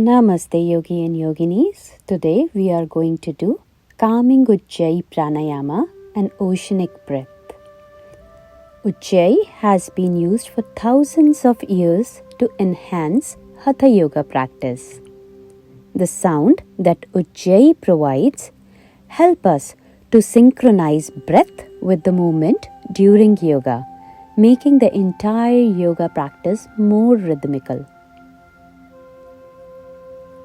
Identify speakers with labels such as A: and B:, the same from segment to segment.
A: Namaste Yogi and Yoginis. Today we are going to do calming Ujjayi Pranayama and oceanic breath. Ujjayi has been used for thousands of years to enhance hatha yoga practice. The sound that Ujjayi provides help us to synchronize breath with the movement during yoga, making the entire yoga practice more rhythmical.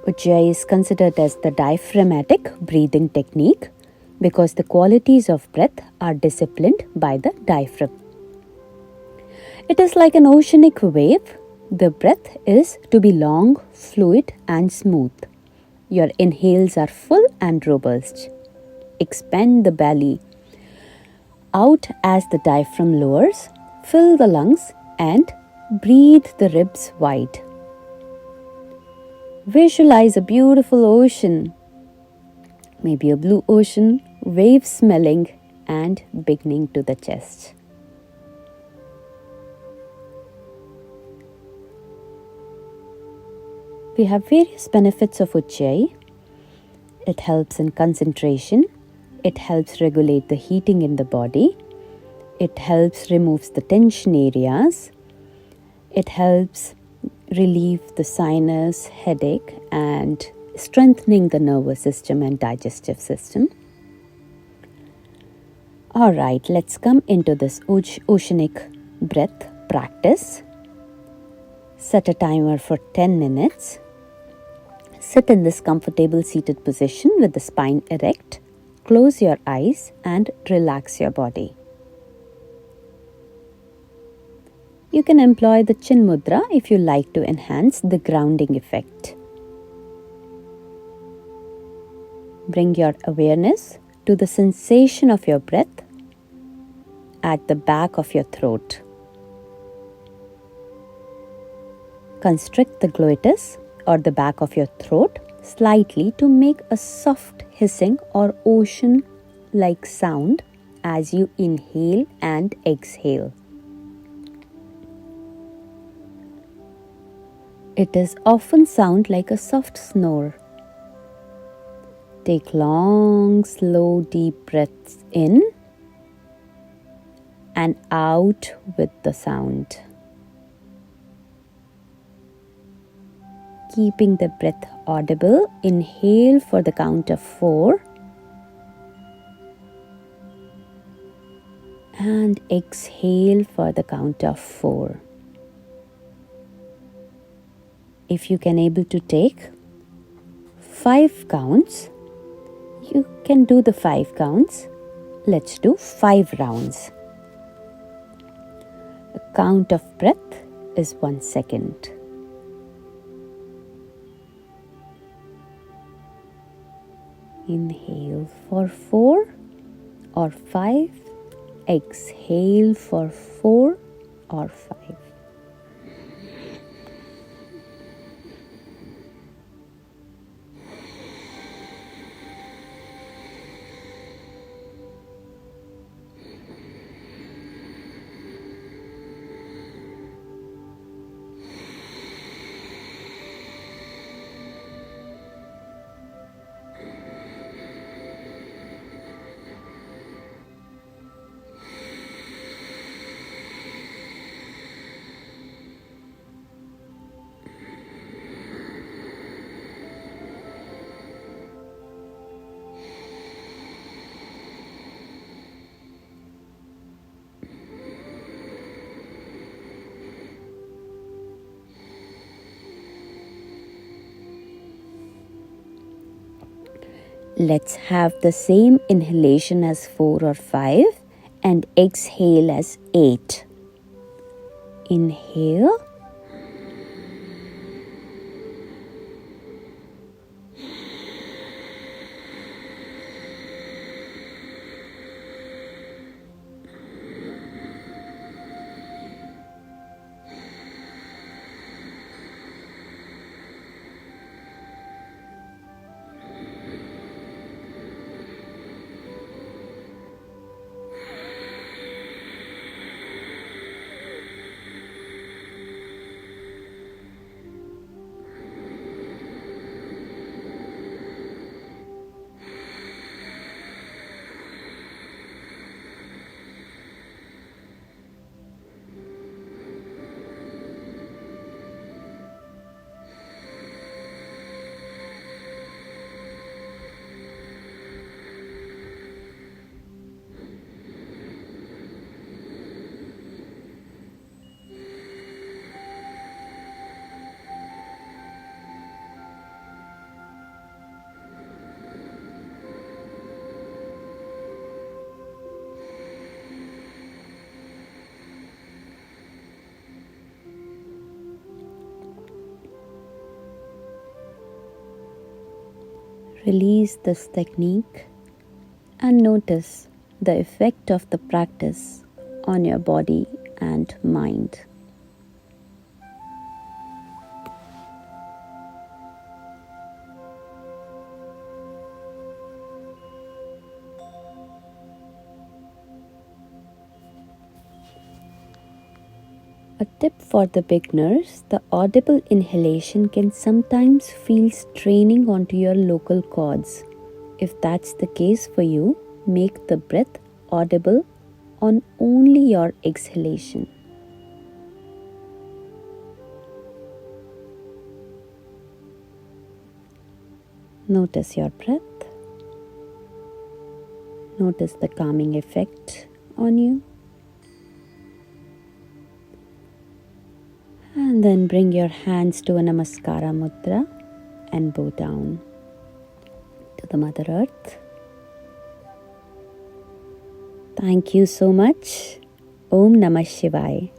A: Ujjayi is considered as the diaphragmatic breathing technique because the qualities of breath are disciplined by the diaphragm. It is like an oceanic wave. The breath is to be long, fluid and smooth. Your inhales are full and robust. Expand the belly out as the diaphragm lowers. Fill the lungs and breathe the ribs wide. Visualize a beautiful ocean, maybe a blue ocean, wave smelling and beginning to the chest. We have various benefits of Ujjayi. It helps in concentration. It helps regulate the heating in the body. It helps remove the tension areas. It helps relieve the sinus, headache, and strengthening the nervous system and digestive system. Alright, let's come into this oceanic breath practice. Set a timer for 10 minutes. Sit in this comfortable seated position with the spine erect. Close your eyes and relax your body. You can employ the chin mudra if you like to enhance the grounding effect. Bring your awareness to the sensation of your breath at the back of your throat. Constrict the glottis or the back of your throat slightly to make a soft hissing or ocean-like sound as you inhale and exhale. It is often sound like a soft snore. Take long, slow, deep breaths in and out with the sound. Keeping the breath audible, inhale for the count of 4 and exhale for the count of 4. If you can able to take 5 counts, you can do the 5 counts. Let's do 5 rounds. The count of breath is 1 second. Inhale for 4 or 5. Exhale for 4 or 5. Let's have the same inhalation as 4 or 5 and exhale as 8. Inhale. release this technique and notice the effect of the practice on your body and mind. A tip for the beginners: the audible inhalation can sometimes feel straining onto your local cords. If that's the case for you, make the breath audible on only your exhalation. Notice your breath. Notice the calming effect on you. And then bring your hands to a namaskara mudra and bow down to the Mother Earth. Thank you so much. Om Namah Shivaya.